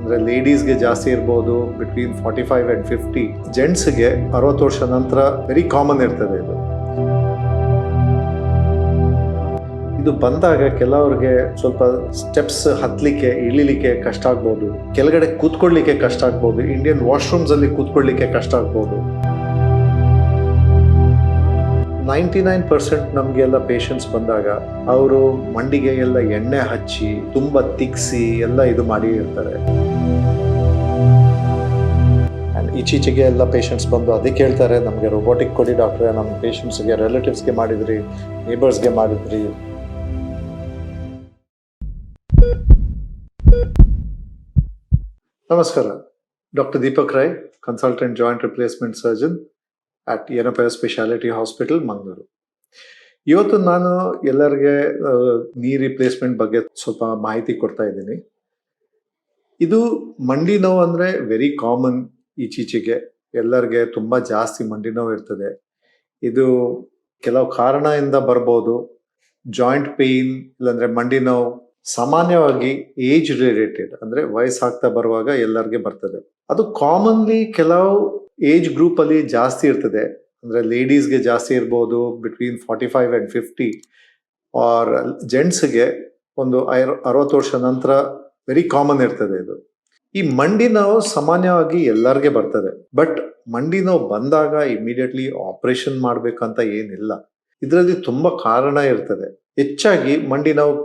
ಅಂದರೆ ಲೇಡೀಸ್ಗೆ ಜಾಸ್ತಿ ಇರ್ಬೋದು ಬಿಟ್ವೀನ್ 45 ಆ್ಯಂಡ್ 50. ಜೆಂಟ್ಸ್ಗೆ 60 ವರ್ಷ ನಂತರ ವೆರಿ ಕಾಮನ್ ಇರ್ತದೆ ಇದು. ಇದು ಬಂದಾಗ ಕೆಲವ್ರಿಗೆ ಸ್ವಲ್ಪ ಸ್ಟೆಪ್ಸ್ ಹತ್ತಲಿಕ್ಕೆ ಇಳಿಲಿಕ್ಕೆ ಕಷ್ಟ ಆಗ್ಬೋದು, ಕೆಳಗಡೆ ಕೂತ್ಕೊಳ್ಳಿಕ್ಕೆ ಕಷ್ಟ ಆಗ್ಬೋದು, ಇಂಡಿಯನ್ ವಾಶ್ರೂಮ್ಸ್ ಅಲ್ಲಿ ಕೂತ್ಕೊಳ್ಳಿಕ್ಕೆ ಕಷ್ಟ ಆಗ್ಬೋದು. 99% ನಮಗೆಲ್ಲ ಪೇಷಂಟ್ಸ್ ಬಂದಾಗ ಅವರು ಮಂಡಿಗೆ ಎಲ್ಲ ಎಣ್ಣೆ ಹಚ್ಚಿ ತುಂಬ ತಿಕ್ಸಿ ಎಲ್ಲ ಇದು ಮಾಡಿ ಇರ್ತಾರೆ. ಈಚೀಚೆಗೆ ಎಲ್ಲ ಪೇಷಂಟ್ಸ್ ಬಂದು ಅದಕ್ಕೆ ಹೇಳ್ತಾರೆ, ನಮಗೆ ರೋಬೋಟಿಕ್ ಕೊಡಿ ಡಾಕ್ಟ್ರೆ, ನಮ್ಮ ಪೇಷಂಟ್ಸ್ಗೆ ರಿಲೇಟಿವ್ಸ್ಗೆ ಮಾಡಿದ್ರಿ, ನೇಬರ್ಸ್ಗೆ ಮಾಡಿದ್ರಿ. ನಮಸ್ಕಾರ, doctor Deepak Roy, consultant joint replacement surgeon at ಏನಪ್ಪ ಸ್ಪೆಷಾಲಿಟಿ ಹಾಸ್ಪಿಟಲ್, ಮಂಗಳೂರು. ಇವತ್ತು ನಾನು ಎಲ್ಲರಿಗೆ ನೀ ರಿಪ್ಲೇಸ್ಮೆಂಟ್ ಬಗ್ಗೆ ಸ್ವಲ್ಪ ಮಾಹಿತಿ ಕೊಡ್ತಾ ಇದ್ದೀನಿ. ಇದು ಮಂಡಿ ನೋವು ಅಂದರೆ ವೆರಿ ಕಾಮನ್. ಈಚೀಚೆಗೆ ಎಲ್ಲರಿಗೆ ತುಂಬ ಜಾಸ್ತಿ ಮಂಡಿ ನೋವು ಇರ್ತದೆ. ಇದು ಕೆಲವು ಕಾರಣದಿಂದ ಬರ್ಬೋದು. ಜಾಯಿಂಟ್ ಪೇಯ್ನ್ ಇಲ್ಲಾಂದ್ರೆ ಮಂಡಿ ನೋವು ಸಾಮಾನ್ಯವಾಗಿ ಏಜ್ ರಿಲೇಟೆಡ್, ಅಂದ್ರೆ ವಯಸ್ಸಾಗ್ತಾ ಬರುವಾಗ ಎಲ್ಲರಿಗೆ ಬರ್ತದೆ. ಅದು ಕಾಮನ್ಲಿ ಕೆಲವು ಏಜ್ ಗ್ರೂಪ್ ಅಲ್ಲಿ ಜಾಸ್ತಿ ಇರ್ತದೆ. ಅಂದ್ರೆ ಲೇಡೀಸ್ಗೆ ಜಾಸ್ತಿ ಇರ್ಬೋದು ಬಿಟ್ವೀನ್ 45 ಆ್ಯಂಡ್ 50. ಆರ್ ಜೆಂಟ್ಸ್ಗೆ ಒಂದು 60 ವರ್ಷ ನಂತರ ವೆರಿ ಕಾಮನ್ ಇರ್ತದೆ ಇದು. ಈ ಮಂಡಿ ನೋವು ಸಾಮಾನ್ಯವಾಗಿ ಎಲ್ಲರಿಗೆ ಬರ್ತದೆ. ಬಟ್ ಮಂಡಿ ನೋವು ಬಂದಾಗ ಇಮಿಡಿಯೇಟ್ಲಿ ಆಪರೇಷನ್ ಮಾಡ್ಬೇಕಂತ ಏನಿಲ್ಲ. ಇದರಲ್ಲಿ ತುಂಬಾ ಕಾರಣ ಇರ್ತದೆ. ಹೆಚ್ಚಾಗಿ ಮಂಡಿ ನೋವು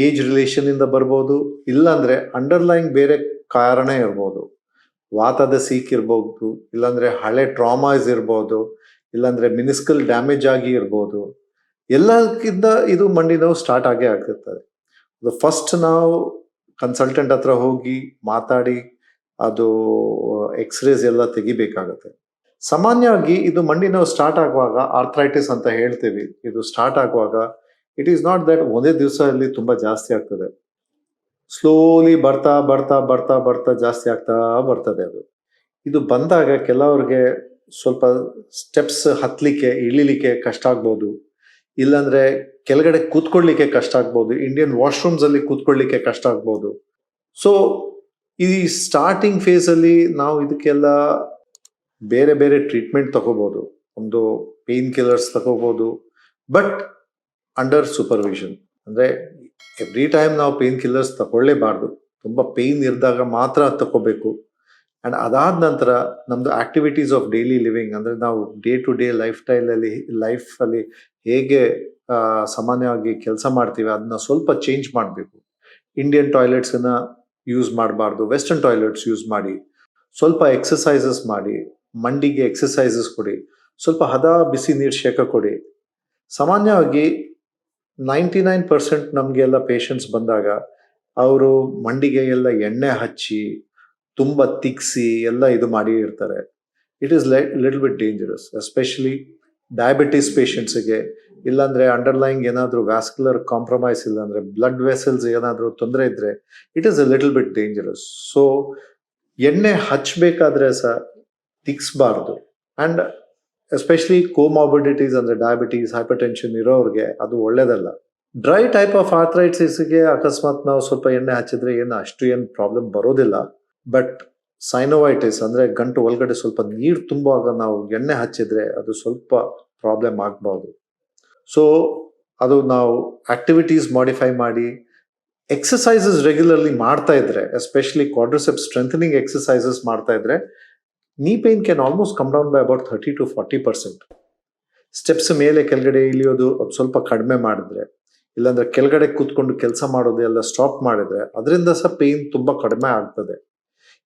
ಏಜ್ ರಿಲೇಷನ್ ಇಂದ ಬರ್ಬೋದು, ಇಲ್ಲಾಂದ್ರೆ ಅಂಡರ್ಲೈನ್ ಬೇರೆ ಕಾರಣ ಇರ್ಬೋದು. ವಾತದ ಸೀಕ್ ಇರ್ಬೋದು, ಇಲ್ಲಾಂದ್ರೆ ಹಳೆ ಟ್ರಾಮಾಸ್ ಇರ್ಬೋದು, ಇಲ್ಲಾಂದ್ರೆ ಮಿನಿಸ್ಕಲ್ ಡ್ಯಾಮೇಜ್ ಆಗಿ ಇರ್ಬೋದು. ಎಲ್ಲಕ್ಕಿಂತ ಇದು ಮಂಡಿ ನೋವು ಸ್ಟಾರ್ಟ್ ಆಗೇ ಆಗಿರ್ತದೆ. ಫಸ್ಟ್ ನಾವು ಕನ್ಸಲ್ಟೆಂಟ್ ಹತ್ರ ಹೋಗಿ ಮಾತಾಡಿ ಅದು ಎಕ್ಸ್ರೇಸ್ ಎಲ್ಲ ತೆಗಿಬೇಕಾಗತ್ತೆ. ಸಾಮಾನ್ಯವಾಗಿ ಇದು ಮಂಡಿ ನೋವು ಸ್ಟಾರ್ಟ್ ಆಗುವಾಗ ಆರ್ಥ್ರೈಟಿಸ್ ಅಂತ ಹೇಳ್ತೀವಿ. ಇದು ಸ್ಟಾರ್ಟ್ ಆಗುವಾಗ ಇಟ್ ಈಸ್ ನಾಟ್ ದಟ್ ಒಂದೇ ದಿವಸದಲ್ಲಿ ತುಂಬಾ ಜಾಸ್ತಿ ಆಗ್ತದೆ. ಸ್ಲೋಲಿ ಬರ್ತಾ ಬರ್ತಾ ಬರ್ತಾ ಬರ್ತಾ ಜಾಸ್ತಿ ಆಗ್ತಾ ಬರ್ತದೆ ಅದು. ಇದು ಬಂದಾಗ ಕೆಲವ್ರಿಗೆ ಸ್ವಲ್ಪ ಸ್ಟೆಪ್ಸ್ ಹತ್ತಲಿಕ್ಕೆ ಇಳಿಲಿಕ್ಕೆ ಕಷ್ಟ ಆಗ್ಬೋದು, ಇಲ್ಲಾಂದ್ರೆ ಕೆಳಗಡೆ ಕೂತ್ಕೊಳ್ಳಿಕ್ಕೆ ಕಷ್ಟ ಆಗ್ಬೋದು, ಇಂಡಿಯನ್ ವಾಶ್ರೂಮ್ಸ್ ಅಲ್ಲಿ ಕೂತ್ಕೊಳ್ಳಿಕ್ಕೆ ಕಷ್ಟ ಆಗ್ಬೋದು. ಸೊ ಈ ಸ್ಟಾರ್ಟಿಂಗ್ ಫೇಸ್ ಅಲ್ಲಿ ನಾವು ಇದಕ್ಕೆಲ್ಲ ಬೇರೆ ಬೇರೆ ಟ್ರೀಟ್ಮೆಂಟ್ ತಗೋಬಹುದು. ಒಂದು ಪೇನ್ ಕಿಲ್ಲರ್ಸ್ ತಗೋಬಹುದು, ಬಟ್ ಅಂಡರ್ ಸೂಪರ್ವಿಷನ್. ಅಂದ್ರೆ ಎವ್ರಿ ಟೈಮ್ ನಾವು ಪೇನ್ ಕಿಲ್ಲರ್ಸ್ ತಗೊಳ್ಳೇಬಾರ್ದು. ತುಂಬಾ ಪೇನ್ ಇರಿದಾಗ ಮಾತ್ರ ತಗೋಬೇಕು. ಅಂಡ್ ಅದಾದ ನಂತರ ನಮ್ದು ಆಕ್ಟಿವಿಟೀಸ್ ಆಫ್ ಡೈಲಿ ಲಿವಿಂಗ್, ಅಂದ್ರೆ ನಾವು ಡೇ ಟು ಡೇ ಲೈಫ್ ಅಲ್ಲಿ ಹೇಗೆ ಸಾಮಾನ್ಯವಾಗಿ ಕೆಲಸ ಮಾಡ್ತೀವಿ ಅದನ್ನ ಸ್ವಲ್ಪ ಚೇಂಜ್ ಮಾಡಬೇಕು. ಇಂಡಿಯನ್ ಟಾಯ್ಲೆಟ್ಸ್ ಅನ್ನ ಯೂಸ್ ಮಾಡಬಾರ್ದು, ವೆಸ್ಟರ್ನ್ ಟಾಯ್ಲೆಟ್ಸ್ ಯೂಸ್ ಮಾಡಿ. ಸ್ವಲ್ಪ ಎಕ್ಸಸೈಸಸ್ ಮಾಡಿ, ಮಂಡಿಗೆ ಎಕ್ಸಸೈಸಸ್ ಕೊಡಿ, ಸ್ವಲ್ಪ ಹದ ಬಿಸಿ ನೀರು ಶೇಕ ಕೊಡಿ. ಸಾಮಾನ್ಯವಾಗಿ 99% ನಮಗೆಲ್ಲ ಪೇಷಂಟ್ಸ್ ಬಂದಾಗ ಅವರು ಮಂಡಿಗೆ ಎಲ್ಲ ಎಣ್ಣೆ ಹಚ್ಚಿ ತುಂಬ ತಿಕ್ಸಿ ಎಲ್ಲ ಇದು ಮಾಡಿ ಇರ್ತಾರೆ. It is little bit dangerous, especially diabetes ಪೇಷಂಟ್ಸ್ಗೆ, ಇಲ್ಲಾಂದ್ರೆ ಅಂಡರ್ಲೈನ್ ಏನಾದರೂ ವ್ಯಾಸ್ಕ್ಯುಲರ್ ಕಾಂಪ್ರಮೈಸ್, ಇಲ್ಲಾಂದ್ರೆ ಬ್ಲಡ್ ವೆಸಲ್ಸ್ ಏನಾದರೂ ತೊಂದರೆ ಇದ್ರೆ it is a little bit dangerous. So ಎಣ್ಣೆ ಹಚ್ಚಬೇಕಾದ್ರೆ ಸಹ ತಿಕ್ಸ್ಬಾರ್ದು. ಅಂಡ್ ಎಸ್ಪೆಷಲಿ ಕೋಮಾರ್ಬಿಡಿಟೀಸ್ ಅಂದ್ರೆ ಡಯಾಬಿಟೀಸ್, ಹೈಪರ್ ಟೆನ್ಷನ್ ಇರೋರಿಗೆ ಅದು ಒಳ್ಳೇದಲ್ಲ. ಡ್ರೈ ಟೈಪ್ ಆಫ್ ಆರ್ಥ್ರೈಟಿಸ್ಗೆ ಅಕಸ್ಮಾತ್ ನಾವು ಸ್ವಲ್ಪ ಎಣ್ಣೆ ಹಚ್ಚಿದ್ರೆ ಏನು ಪ್ರಾಬ್ಲಮ್ ಬರೋದಿಲ್ಲ. ಬಟ್ ಸೈನೋವೈಟಿಸ್ ಅಂದ್ರೆ ಗಂಟು ಒಳಗಡೆ ಸ್ವಲ್ಪ ನೀರು ತುಂಬುವಾಗ ನಾವು ಎಣ್ಣೆ ಹಚ್ಚಿದ್ರೆ ಅದು ಸ್ವಲ್ಪ ಪ್ರಾಬ್ಲಮ್ ಆಗ್ಬಹುದು. ಸೊ ಅದು ನಾವು ಆಕ್ಟಿವಿಟೀಸ್ ಮಾಡಿಫೈ ಮಾಡಿ ಎಕ್ಸಸೈಸಸ್ ರೆಗ್ಯುಲರ್ಲಿ ಮಾಡ್ತಾ ಇದ್ರೆ, ಎಸ್ಪೆಷಲಿ ಕ್ವಾಡ್ರಿಸೆಪ್ಸ್ ಸ್ಟ್ರೆಂಥನಿಂಗ್ ಎಕ್ಸಸೈಸಸ್ ಮಾಡ್ತಾ ಇದ್ರೆ, knee pain can almost come down by about 30 to 40%. Steps ಮೇಲೆ ಕೆಳಗಡೆ ಇಳಿಯೋದು ಸ್ವಲ್ಪ ಕಡಿಮೆ ಮಾಡಿದ್ರೆ, ಇಲ್ಲಾಂದ್ರೆ ಕೆಳಗಡೆ ಕೂತ್ಕೊಂಡು ಕೆಲಸ ಮಾಡೋದು ಎಲ್ಲ ಸ್ಟಾಪ್ ಮಾಡಿದ್ರೆ ಅದರಿಂದ ಸಹ ಪೇನ್ ತುಂಬಾ ಕಡಿಮೆ ಆಗ್ತದೆ.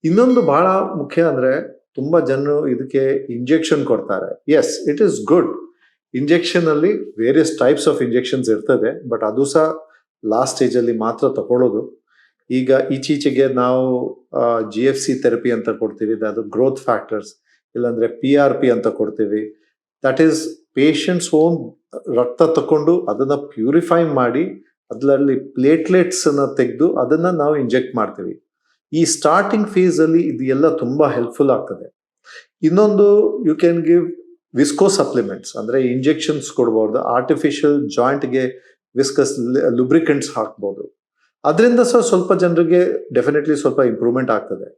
ಇನ್ನೊಂದು ಬಹಳ ಮುಖ್ಯ ಅಂದ್ರೆ ತುಂಬಾ ಜನರು ಇದಕ್ಕೆ ಇಂಜೆಕ್ಷನ್ ಕೊಡ್ತಾರೆ. Yes, it is good. Injection ಅಲ್ಲಿ ವೇರಿಯಸ್ ಟೈಪ್ಸ್ ಆಫ್ ಇಂಜೆಕ್ಷನ್ಸ್ ಇರ್ತದೆ, ಬಟ್ ಅದು ಸಹ ಲಾಸ್ಟ್ ಸ್ಟೇಜ್ ಅಲ್ಲಿ ಮಾತ್ರ ತಗೊಳ್ಳೋದು. ಈಗ ಈಚೀಚೆಗೆ ನಾವು GFC ಥೆರಪಿ ಅಂತ ಕೊಡ್ತೀವಿ, ಅದು ಗ್ರೋತ್ ಫ್ಯಾಕ್ಟರ್ಸ್, ಇಲ್ಲಾಂದ್ರೆ PRP ಅಂತ ಕೊಡ್ತೀವಿ. ದಟ್ ಈಸ್ ಪೇಷಂಟ್ಸ್ ಓನ್ ರಕ್ತ ತಕೊಂಡು ಅದನ್ನ ಪ್ಯೂರಿಫೈ ಮಾಡಿ ಅದರಲ್ಲಿ ಪ್ಲೇಟ್ಲೆಟ್ಸ್ ಅನ್ನ ತೆಗೆದು ಅದನ್ನ ನಾವು ಇಂಜೆಕ್ಟ್ ಮಾಡ್ತೀವಿ. ಈ ಸ್ಟಾರ್ಟಿಂಗ್ ಫೇಸ್ ಅಲ್ಲಿ ಇದು ಎಲ್ಲ ತುಂಬಾ ಹೆಲ್ಪ್ಫುಲ್ ಆಗ್ತದೆ. ಇನ್ನೊಂದು, you can give visco supplements, ಅಂದ್ರೆ ಇಂಜೆಕ್ಷನ್ಸ್ ಕೊಡ್ಬೋದು. ಆರ್ಟಿಫಿಷಿಯಲ್ ಜಾಯಿಂಟ್ಗೆ ವಿಸ್ಕಸ್ ಲುಬ್ರಿಕೆಂಟ್ಸ್ ಹಾಕ್ಬೋದು. ಅದರಿಂದ ಸ್ವಲ್ಪ ಜನರಿಗೆ ಡೆಫಿನೆಟ್ಲಿ ಸ್ವಲ್ಪ ಇಂಪ್ರೂವ್ಮೆಂಟ್ ಆಗ್ತದೆ.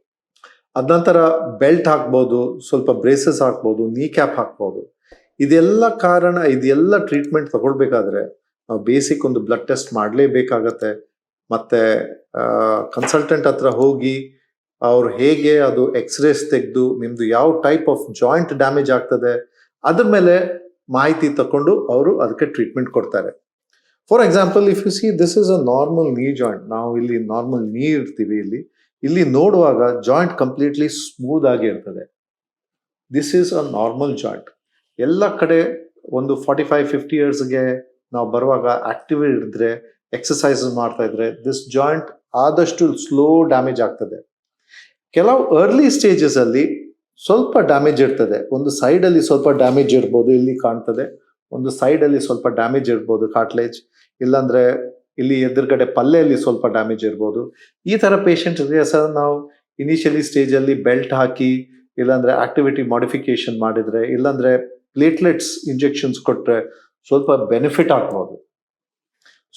ಅದ ನಂತರ ಬೆಲ್ಟ್ ಹಾಕ್ಬೋದು, ಸ್ವಲ್ಪ ಬ್ರೇಸಸ್ ಹಾಕ್ಬೋದು, ನೀ ಕ್ಯಾಪ್ ಹಾಕ್ಬೋದು. ಇದೆಲ್ಲ ಟ್ರೀಟ್ಮೆಂಟ್ ತಗೊಳ್ಬೇಕಾದ್ರೆ ನಾವು ಬೇಸಿಕ್ ಒಂದು ಬ್ಲಡ್ ಟೆಸ್ಟ್ ಮಾಡಲೇಬೇಕಾಗತ್ತೆ. ಮತ್ತೆ ಕನ್ಸಲ್ಟೆಂಟ್ ಹತ್ರ ಹೋಗಿ ಅವ್ರು ಹೇಗೆ ಅದು ಎಕ್ಸ್ರೇಸ್ ತೆಗೆದು ನಿಮ್ದು ಯಾವ ಟೈಪ್ ಆಫ್ ಜಾಯಿಂಟ್ ಡ್ಯಾಮೇಜ್ ಆಗ್ತದೆ ಅದ್ರ ಮೇಲೆ ಮಾಹಿತಿ ತಕೊಂಡು ಅವರು ಅದಕ್ಕೆ ಟ್ರೀಟ್ಮೆಂಟ್ ಕೊಡ್ತಾರೆ. For example, if U see this is a normal ನೀ ಜಾಯಿಂಟ್, ನಾವು ಇಲ್ಲಿ ನಾರ್ಮಲ್ ನೀ ಇರ್ತೀವಿ, ಇಲ್ಲಿ ನೋಡುವಾಗ ಜಾಯಿಂಟ್ ಕಂಪ್ಲೀಟ್ಲಿ ಸ್ಮೂತ್ ಆಗಿ ಇರ್ತದೆ. This is a normal joint. ಎಲ್ಲ ಕಡೆ ಒಂದು 45-50 ಇಯರ್ಸ್ಗೆ ನಾವು ಬರುವಾಗ ಆಕ್ಟಿವ್ ಇದ್ರೆ, ಎಕ್ಸಸೈಸ್ ಮಾಡ್ತಾ ಇದ್ರೆ ದಿಸ್ ಜಾಯಿಂಟ್ ಆದಷ್ಟು ಸ್ಲೋ ಡ್ಯಾಮೇಜ್ ಆಗ್ತದೆ. ಕೆಲವು ಅರ್ಲಿ ಸ್ಟೇಜಸ್ ಅಲ್ಲಿ ಸ್ವಲ್ಪ ಡ್ಯಾಮೇಜ್ ಇರ್ತದೆ. ಒಂದು ಸೈಡ್ ಅಲ್ಲಿ ಸ್ವಲ್ಪ ಡ್ಯಾಮೇಜ್ ಇರ್ಬೋದು, ಇಲ್ಲಿ ಕಾಣ್ತದೆ. ಒಂದು ಸೈಡ್ ಅಲ್ಲಿ ಸ್ವಲ್ಪ ಡ್ಯಾಮೇಜ್ ಇರ್ಬೋದು, ಕಾರ್ಟ್ಲೇಜ್. ಇಲ್ಲಾಂದ್ರೆ ಇಲ್ಲಿ ಎದುರುಗಡೆ ಪಲ್ಲೆಯಲ್ಲಿ ಸ್ವಲ್ಪ ಡ್ಯಾಮೇಜ್ ಇರ್ಬೋದು. ಈ ತರ ಪೇಷಂಟ್ಸ್ಗೆ ಸಹ ನಾವು ಇನಿಷಿಯಲಿ ಸ್ಟೇಜ್ ಅಲ್ಲಿ ಬೆಲ್ಟ್ ಹಾಕಿ, ಇಲ್ಲಾಂದ್ರೆ ಆಕ್ಟಿವಿಟಿ ಮಾಡಿಫಿಕೇಶನ್ ಮಾಡಿದ್ರೆ, ಇಲ್ಲಾಂದ್ರೆ ಪ್ಲೇಟ್ಲೆಟ್ಸ್ ಇಂಜೆಕ್ಷನ್ಸ್ ಕೊಟ್ರೆ ಸ್ವಲ್ಪ ಬೆನಿಫಿಟ್ ಆಗ್ಬೋದು.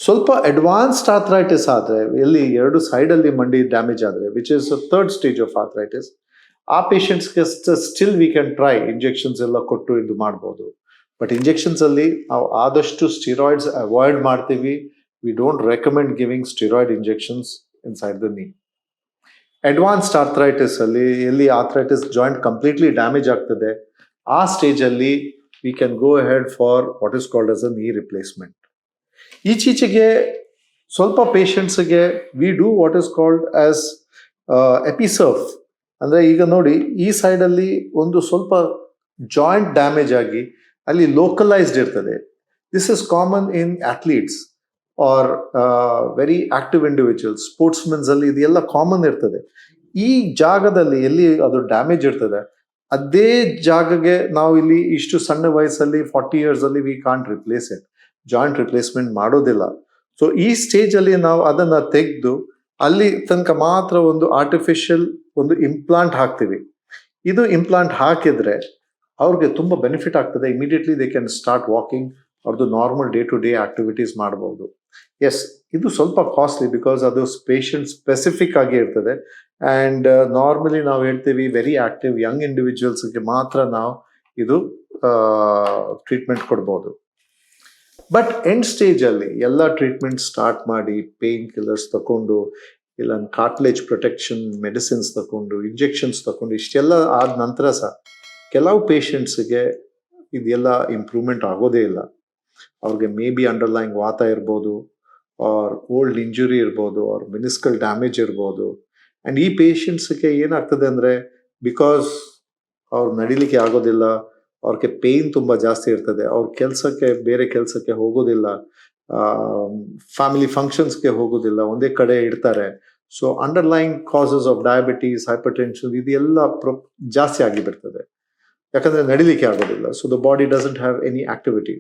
ಸ್ವಲ್ಪ ಅಡ್ವಾನ್ಸ್ಡ್ ಆರ್ಥರೈಟಿಸ್ ಆದ್ರೆ, ಎಲ್ಲಿ ಎರಡು ಸೈಡ್ ಅಲ್ಲಿ ಮಂಡಿ ಡ್ಯಾಮೇಜ್ ಆದ್ರೆ, which is third stage of arthritis, ಆ ಪೇಷಂಟ್ಸ್ಗೆ still we can try injections ಎಲ್ಲ ಕೊಟ್ಟು ಇದು ಮಾಡ್ಬೋದು. ಬಟ್ ಇಂಜೆಕ್ಷನ್ಸ್ ಅಲ್ಲಿ ನಾವು ಆದಷ್ಟು ಸ್ಟಿರಾಯ್ಡ್ಸ್ ಅವಾಯ್ಡ್ ಮಾಡ್ತೀವಿ. We don't recommend giving steroid injections inside the knee. Advanced arthritis ಅಲ್ಲಿ, ಎಲ್ಲಿ ಆರ್ಥರೈಟಿಸ್ ಜಾಯಿಂಟ್ ಕಂಪ್ಲೀಟ್ಲಿ ಡ್ಯಾಮೇಜ್ ಆಗ್ತದೆ, ಆ ಸ್ಟೇಜ್ ಅಲ್ಲಿ we can go ahead for what is called as a knee replacement. ಈಚೀಚೆಗೆ ಸ್ವಲ್ಪ ಪೇಷಂಟ್ಸ್ಗೆ we do what is called as Episurf. ಅಂದ್ರೆ ಈಗ ನೋಡಿ, ಈ ಸೈಡ್ ಅಲ್ಲಿ ಒಂದು ಸ್ವಲ್ಪ ಜಾಯಿಂಟ್ ಡ್ಯಾಮೇಜ್ ಆಗಿ ಅಲ್ಲಿ ಲೋಕಲೈಸ್ಡ್ ಇರ್ತದೆ. This is common in athletes are very active individuals, sports ಅಲ್ಲಿ ಇದೆಲ್ಲ ಕಾಮನ್ ಇರ್ತದೆ. ಈ ಜಾಗದಲ್ಲಿ ಎಲ್ಲಿ ಅದು ಡ್ಯಾಮೇಜ್ ಇರ್ತದೆ, ಅದೇ ಜಾಗಗೆ ನಾವು ಇಲ್ಲಿ ಇಷ್ಟು ಸಣ್ಣ ವಯಸ್ಸಲ್ಲಿ 40 ಇಯರ್ಸ್ ಅಲ್ಲಿ we can't replace it, joint replacement ಮಾಡೋದಿಲ್ಲ. ಸೊ ಈ ಸ್ಟೇಜ್ ಅಲ್ಲಿ ನಾವು ಅದನ್ನ ತೆಗೆದು ಅಲ್ಲಿ ತನಕ ಮಾತ್ರ ಒಂದು ಆರ್ಟಿಫಿಷಿಯಲ್ ಒಂದು ಇಂಪ್ಲಾಂಟ್ ಹಾಕ್ತೀವಿ. ಇದು ಇಂಪ್ಲಾಂಟ್ ಹಾಕಿದ್ರೆ ಅವ್ರಿಗೆ ತುಂಬಾ ಬೆನಿಫಿಟ್ ಆಗ್ತದೆ. Immediately they can start walking, ಅವ್ರದ್ದು normal day to day activities ಮಾಡಬಹುದು. ಎಸ್, ಇದು ಸ್ವಲ್ಪ ಕಾಸ್ಟ್ಲಿ ಬಿಕಾಸ್ ಅದು ಪೇಷಂಟ್ ಸ್ಪೆಸಿಫಿಕ್ ಆಗಿ ಇರ್ತದೆ. ಅಂಡ್ ನಾರ್ಮಲಿ ನಾವು ಹೇಳ್ತೀವಿ ವೆರಿ ಆಕ್ಟಿವ್ ಯಂಗ್ ಇಂಡಿವಿಜುವಲ್ಸ್ಗೆ ಮಾತ್ರ ನಾವು ಇದು ಟ್ರೀಟ್ಮೆಂಟ್ ಕೊಡ್ಬೋದು. ಬಟ್ ಎಂಡ್ ಸ್ಟೇಜ್ ಅಲ್ಲಿ ಎಲ್ಲ ಟ್ರೀಟ್ಮೆಂಟ್ ಸ್ಟಾರ್ಟ್ ಮಾಡಿ, ಪೇನ್ ಕಿಲ್ಲರ್ಸ್ ತಗೊಂಡು, ಇಲ್ಲ ಕಾರ್ಟ್ಲೇಜ್ ಪ್ರೊಟೆಕ್ಷನ್ ಮೆಡಿಸಿನ್ಸ್ ತಗೊಂಡು, ಇಂಜೆಕ್ಷನ್ಸ್ ತಗೊಂಡು, ಇಷ್ಟೆಲ್ಲ ಆದ ನಂತರ ಸಹ ಕೆಲವು ಪೇಷಂಟ್ಸ್ಗೆ ಇದೆಲ್ಲ ಇಂಪ್ರೂವ್ಮೆಂಟ್ ಆಗೋದೇ ಇಲ್ಲ. ಅವ್ರಿಗೆ ಮೇ ಬಿ ಅಂಡರ್ಲೈನ್ ವಾತ ಇರ್ಬೋದು, ಆರ್ ಓಲ್ಡ್ ಇಂಜುರಿ ಇರ್ಬೋದು, ಆರ್ ಮಿನಿಸ್ಕಲ್ ಡ್ಯಾಮೇಜ್ ಇರ್ಬೋದು. ಅಂಡ್ ಈ ಪೇಷಂಟ್ಸ್ಗೆ ಏನಾಗ್ತದೆ ಅಂದ್ರೆ, ಬಿಕಾಸ್ ಅವ್ರು ನಡಿಲಿಕ್ಕೆ ಆಗೋದಿಲ್ಲ, ಅವ್ರಿಗೆ ಪೇನ್ ತುಂಬಾ ಜಾಸ್ತಿ ಇರ್ತದೆ, ಅವ್ರ ಬೇರೆ ಕೆಲಸಕ್ಕೆ ಹೋಗೋದಿಲ್ಲ, ಫ್ಯಾಮಿಲಿ ಫಂಕ್ಷನ್ಸ್ಗೆ ಹೋಗೋದಿಲ್ಲ, ಒಂದೇ ಕಡೆ ಇರ್ತಾರೆ. So underline causes of diabetes, hypertension ಇದೆಲ್ಲ ಜಾಸ್ತಿ ಆಗಿ ಬರ್ತದೆ, ಯಾಕಂದ್ರೆ ನಡಿಲಿಕ್ಕೆ ಆಗೋದಿಲ್ಲ. So the body doesn't have any activity.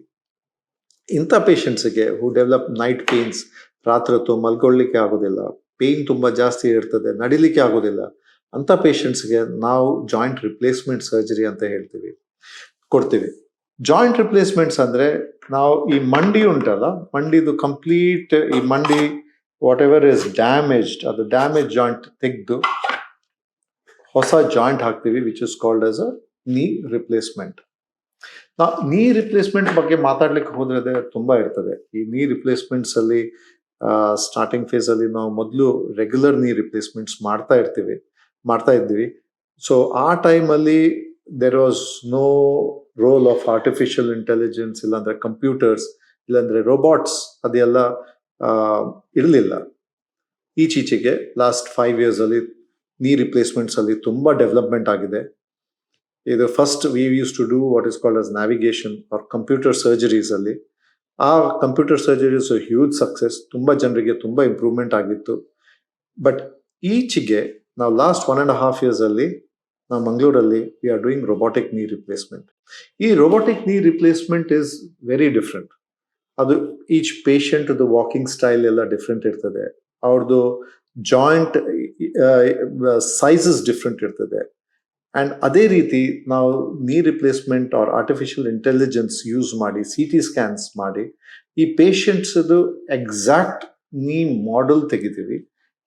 ಇಂಥ ಪೇಷಂಟ್ಸ್ಗೆ ಹೂ ಡೆವಲಪ್ ನೈಟ್ ಪೇನ್ಸ್, ರಾತ್ರಿ ಹೊತ್ತು ಮಲ್ಕೊಳ್ಳಿಕ್ಕೆ ಆಗೋದಿಲ್ಲ, ಪೇನ್ ತುಂಬಾ ಜಾಸ್ತಿ ಇರ್ತದೆ, ನಡಿಲಿಕ್ಕೆ ಆಗೋದಿಲ್ಲ, ಅಂತ ಪೇಷಂಟ್ಸ್ಗೆ ನಾವು ಜಾಯಿಂಟ್ ರಿಪ್ಲೇಸ್ಮೆಂಟ್ ಸರ್ಜರಿ ಅಂತ ಹೇಳ್ತೀವಿ, ಕೊಡ್ತೀವಿ. ಜಾಯಿಂಟ್ ರಿಪ್ಲೇಸ್ಮೆಂಟ್ಸ್ ಅಂದ್ರೆ, ನಾವು ಈ ಮಂಡಿ ಉಂಟಲ್ಲ, ಮಂಡಿದು ಕಂಪ್ಲೀಟ್ ಈ ಮಂಡಿ ವಾಟ್ ಎವರ್ ಇಸ್ ಡ್ಯಾಮೇಜ್ಡ್, ಅದು ಡ್ಯಾಮೇಜ್ ಜಾಯಿಂಟ್ ತೆಗೆದು ಹೊಸ ಜಾಯಿಂಟ್ ಹಾಕ್ತೀವಿ, which is called as a knee replacement. ನೀ ರಿಪ್ಲೇಸ್ಮೆಂಟ್ ಬಗ್ಗೆ ಮಾತಾಡ್ಲಿಕ್ಕೆ ಹೋದ್ರೆ ತುಂಬಾ ಇರ್ತದೆ. ಈ ನೀ ರಿಪ್ಲೇಸ್ಮೆಂಟ್ಸ್ ಅಲ್ಲಿ ಸ್ಟಾರ್ಟಿಂಗ್ ಫೇಸ್ ಅಲ್ಲಿ ನಾವು ಮೊದಲು ರೆಗ್ಯುಲರ್ ನೀ ರಿಪ್ಲೇಸ್ಮೆಂಟ್ಸ್ ಮಾಡ್ತಾ ಇದ್ವಿ. ಸೊ ಆ ಟೈಮ್ ಅಲ್ಲಿ there was no role of artificial intelligence, ಇಲ್ಲಾಂದ್ರೆ ಕಂಪ್ಯೂಟರ್ಸ್, ಇಲ್ಲಾಂದ್ರೆ ರೋಬೋಟ್ಸ್, ಅದೆಲ್ಲ ಇರಲಿಲ್ಲ. ಈಚೀಚೆಗೆ ಲಾಸ್ಟ್ 5 ಇಯರ್ಸ್ ಅಲ್ಲಿ ನೀ ರಿಪ್ಲೇಸ್ಮೆಂಟ್ಸ್ ಅಲ್ಲಿ ತುಂಬಾ ಡೆವಲಪ್ಮೆಂಟ್ ಆಗಿದೆ. ಇದು first we use to do what is called as navigation or computer surgeries ಅಲ್ಲಿ. ಆ ಕಂಪ್ಯೂಟರ್ ಸರ್ಜರೀಸ್ ಹ್ಯೂಜ್ ಸಕ್ಸಸ್, ತುಂಬಾ ಜನರಿಗೆ ತುಂಬಾ ಇಂಪ್ರೂವ್ಮೆಂಟ್ ಆಗಿತ್ತು. ಬಟ್ ಈಚೆಗೆ ನಾವು ಲಾಸ್ಟ್ 1.5 ಇಯರ್ಸ್ ಅಲ್ಲಿ ನಾವು ಮಂಗಳೂರಲ್ಲಿ we are doing robotic knee replacement. ಈ robotic knee replacement is very different. ಅದು ಈಚ್ ಪೇಷಂಟ್ ವಾಕಿಂಗ್ ಸ್ಟೈಲ್ ಎಲ್ಲ ಡಿಫ್ರೆಂಟ್ ಇರ್ತದೆ, ಅವ್ರದ್ದು ಜಾಯಿಂಟ್ ಸೈಜಸ್ ಡಿಫ್ರೆಂಟ್ ಇರ್ತದೆ. ಅಂಡ್ ಅದೇ ರೀತಿ ನಾವು knee replacement or artificial intelligence use ಮಾಡಿ, CT ಸ್ಕ್ಯಾನ್ಸ್ ಮಾಡಿ, ಈ ಪೇಷಂಟ್ಸ್ ಎಕ್ಸಾಕ್ಟ್ ನೀ ಮಾಡೆಲ್ ತೆಗಿತೀವಿ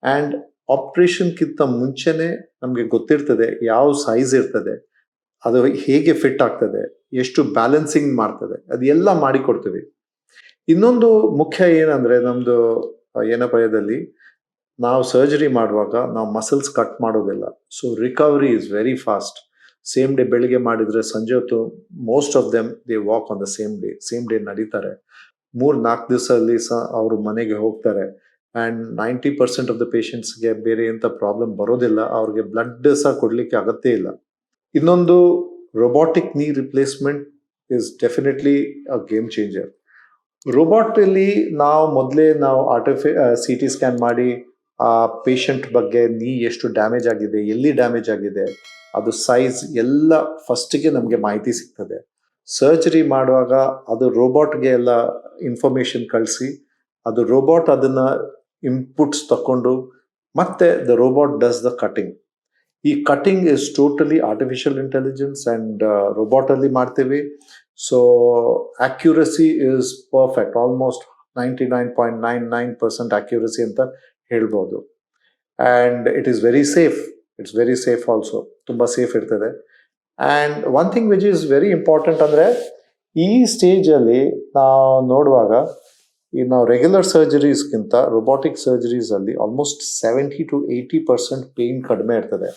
ಆ್ಯಂಡ್ ಆಪ್ರೇಷನ್ಗಿಂತ ಮುಂಚೆನೆ ನಮಗೆ ಗೊತ್ತಿರ್ತದೆ ಯಾವ ಸೈಜ್ ಇರ್ತದೆ, ಅದು ಹೇಗೆ ಫಿಟ್ ಆಗ್ತದೆ, ಎಷ್ಟು ಬ್ಯಾಲೆನ್ಸಿಂಗ್ ಮಾಡ್ತದೆ, ಅದೆಲ್ಲ ಮಾಡಿಕೊಡ್ತೀವಿ. ಇನ್ನೊಂದು ಮುಖ್ಯ ಏನಂದ್ರೆ ನಮ್ದು ಏನಪಯದಲ್ಲಿ ನಾವು ಸರ್ಜರಿ ಮಾಡುವಾಗ ನಾವು ಮಸಲ್ಸ್ ಕಟ್ ಮಾಡೋದಿಲ್ಲ. So recovery is very fast. Same day ಬೆಳಿಗ್ಗೆ ಮಾಡಿದ್ರೆ ಸಂಜೆ ಹೊತ್ತು most of them they walk on the same day ನಡೀತಾರೆ. 3-4 ದಿವಸದಲ್ಲಿ ಅವರು ಮನೆಗೆ ಹೋಗ್ತಾರೆ. ಆ್ಯಂಡ್ 90% ಆಫ್ ದ ಪೇಷಂಟ್ಸ್ಗೆ ಬೇರೆ ಎಂಥ ಪ್ರಾಬ್ಲಮ್ ಬರೋದಿಲ್ಲ, ಅವ್ರಿಗೆ ಬ್ಲಡ್ ಸಹ ಕೊಡಲಿಕ್ಕೆ ಅಗತ್ಯ ಇಲ್ಲ. ಇನ್ನೊಂದು ರೊಬಾಟಿಕ್ ನೀ replacement is definitely a game changer. Robot ಅಲ್ಲಿ ನಾವು ಸಿ ಟಿ ಸ್ಕ್ಯಾನ್ ಮಾಡಿ ಆ ಪೇಷಂಟ್ ಬಗ್ಗೆ ನೀ ಎಷ್ಟು ಡ್ಯಾಮೇಜ್ ಆಗಿದೆ, ಎಲ್ಲಿ ಡ್ಯಾಮೇಜ್ ಆಗಿದೆ, ಅದು ಸೈಜ್ ಎಲ್ಲ ಫಸ್ಟಿಗೆ ನಮಗೆ ಮಾಹಿತಿ ಸಿಗ್ತದೆ. ಸರ್ಜರಿ ಮಾಡುವಾಗ ಅದು ರೋಬೋಟ್ಗೆ ಎಲ್ಲ ಇನ್ಫಾರ್ಮೇಶನ್ ಕಳಿಸಿ ಅದು ರೋಬೋಟ್ ಅದನ್ನ ಇನ್ಪುಟ್ಸ್ ತಕೊಂಡು ಮತ್ತೆ the robot does the cutting. ಈ cutting is totally artificial intelligence and robot ಅಲ್ಲಿ ಮಾಡ್ತೀವಿ. So accuracy is perfect, almost 99.99% accuracy ಅಂತ ಹೇಳ್ಬೋದು. And it's very safe also, ತುಂಬ ಸೇಫ್ ಇರ್ತದೆ. And one thing which is very important ಅಂದರೆ ಈ ಸ್ಟೇಜಲ್ಲಿ ನಾವು ನೋಡುವಾಗ ಈ ನಾವು ರೆಗ್ಯುಲರ್ ಸರ್ಜರೀಸ್ಗಿಂತ ರೊಬಾಟಿಕ್ ಸರ್ಜರೀಸಲ್ಲಿ ಆಲ್ಮೋಸ್ಟ್ 70-80% ಪೇಯ್ನ್ ಕಡಿಮೆ ಇರ್ತದೆ.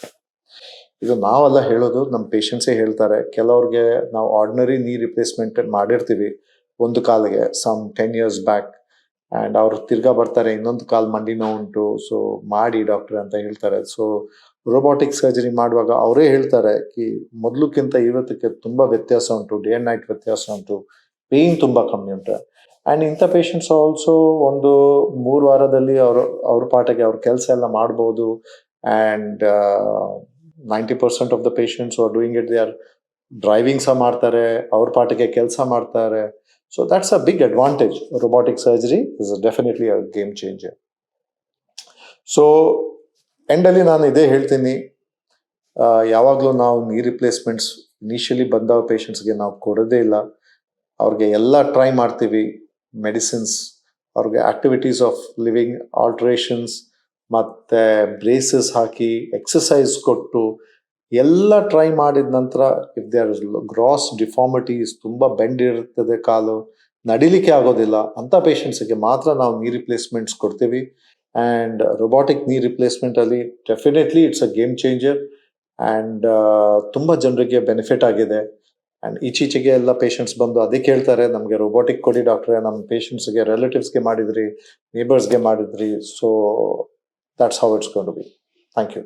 ಇದು ನಾವೆಲ್ಲ ಹೇಳೋದು, ನಮ್ಮ ಪೇಷಂಟ್ಸೇ ಹೇಳ್ತಾರೆ. ಕೆಲವ್ರಿಗೆ ನಾವು ಆರ್ಡಿನರಿ ನೀ ರಿಪ್ಲೇಸ್ಮೆಂಟ್ ಮಾಡಿರ್ತೀವಿ ಒಂದು ಕಾಲಿಗೆ 10 years ಬ್ಯಾಕ್, ಆ್ಯಂಡ್ ಅವ್ರು ತಿರ್ಗಾ ಬರ್ತಾರೆ, ಇನ್ನೊಂದು ಕಾಲು ಮಂಡಿ ನೋವು ಉಂಟು, ಸೊ ಮಾಡಿ ಡಾಕ್ಟ್ರೆ ಅಂತ ಹೇಳ್ತಾರೆ. ಸೊ ರೋಬೋಟಿಕ್ ಸರ್ಜರಿ ಮಾಡುವಾಗ ಅವರೇ ಹೇಳ್ತಾರೆ ಕಿ ಮೊದಲಕ್ಕಿಂತ ಇವತ್ತಕ್ಕೆ ತುಂಬ ವ್ಯತ್ಯಾಸ ಉಂಟು, ಡೇ ಆ್ಯಂಡ್ ನೈಟ್ ವ್ಯತ್ಯಾಸ ಉಂಟು, ಪೇಯ್ನ್ ತುಂಬ ಕಮ್ಮಿ ಉಂಟು. ಆ್ಯಂಡ್ ಇಂಥ ಪೇಷಂಟ್ಸ್ ಆಲ್ಸೋ ಒಂದು 3 ವಾರದಲ್ಲಿ ಅವ್ರ ಪಾಟಿಗೆ ಅವ್ರ ಕೆಲಸ ಎಲ್ಲ ಮಾಡ್ಬೋದು. And 90% of the patients are doing it, they are driving ಸಹ ಮಾಡ್ತಾರೆ, ಅವ್ರ ಪಾಟಿಗೆ ಕೆಲಸ ಮಾಡ್ತಾರೆ. So that's a big advantage. Robotic surgery is definitely a game changer. So ಎಂಡಲ್ಲಿ ನಾನು ಇದೇ ಹೇಳ್ತೀನಿ, ಯಾವಾಗಲೂ ನಾವು ನೀ ರಿಪ್ಲೇಸ್ಮೆಂಟ್ಸ್ ಇನಿಷಿಯಲಿ ಬಂದ ಪೇಷಂಟ್ಸ್ಗೆ ನಾವು ಕೊಡೋದೇ ಇಲ್ಲ. ಅವ್ರಿಗೆ ಎಲ್ಲ ಟ್ರೈ ಮಾಡ್ತೀವಿ, ಮೆಡಿಸಿನ್ಸ್, ಅವ್ರಿಗೆ ಆಕ್ಟಿವಿಟೀಸ್ ಆಫ್ ಲಿವಿಂಗ್ ಆಲ್ಟ್ರೇಷನ್ಸ್ ಮತ್ತು ಬ್ರೇಸಸ್ ಹಾಕಿ ಎಕ್ಸಸೈಸ್ ಕೊಟ್ಟು ಎಲ್ಲ ಟ್ರೈ ಮಾಡಿದ ನಂತರ if they are gross deformities, ತುಂಬ ಬೆಂಡ್ ಇರ್ತದೆ ಕಾಲು, ನಡಿಲಿಕ್ಕೆ ಆಗೋದಿಲ್ಲ, ಅಂಥ ಪೇಷಂಟ್ಸಿಗೆ ಮಾತ್ರ ನಾವು ನೀ ರಿಪ್ಲೇಸ್ಮೆಂಟ್ಸ್ ಕೊಡ್ತೀವಿ. ಆ್ಯಂಡ್ ರೊಬಾಟಿಕ್ ನೀ ರಿಪ್ಲೇಸ್ಮೆಂಟಲ್ಲಿ definitely it's a game changer. And ತುಂಬ ಜನರಿಗೆ ಬೆನಿಫಿಟ್ ಆಗಿದೆ. ಆ್ಯಂಡ್ ಈಚೀಚೆಗೆ ಎಲ್ಲ ಪೇಷಂಟ್ಸ್ ಬಂದು ಅದೇ ಕೇಳ್ತಾರೆ, ನಮಗೆ ರೊಬಾಟಿಕ್ ಕೊಡಿ ಡಾಕ್ಟ್ರೆ, ನಮ್ಮ ಪೇಷಂಟ್ಸ್ಗೆ ರಿಲೇಟಿವ್ಸ್ಗೆ ಮಾಡಿದ್ರಿ, ನೇಬರ್ಸ್ಗೆ ಮಾಡಿದ್ರಿ. So that's how it's going to be. Thank you.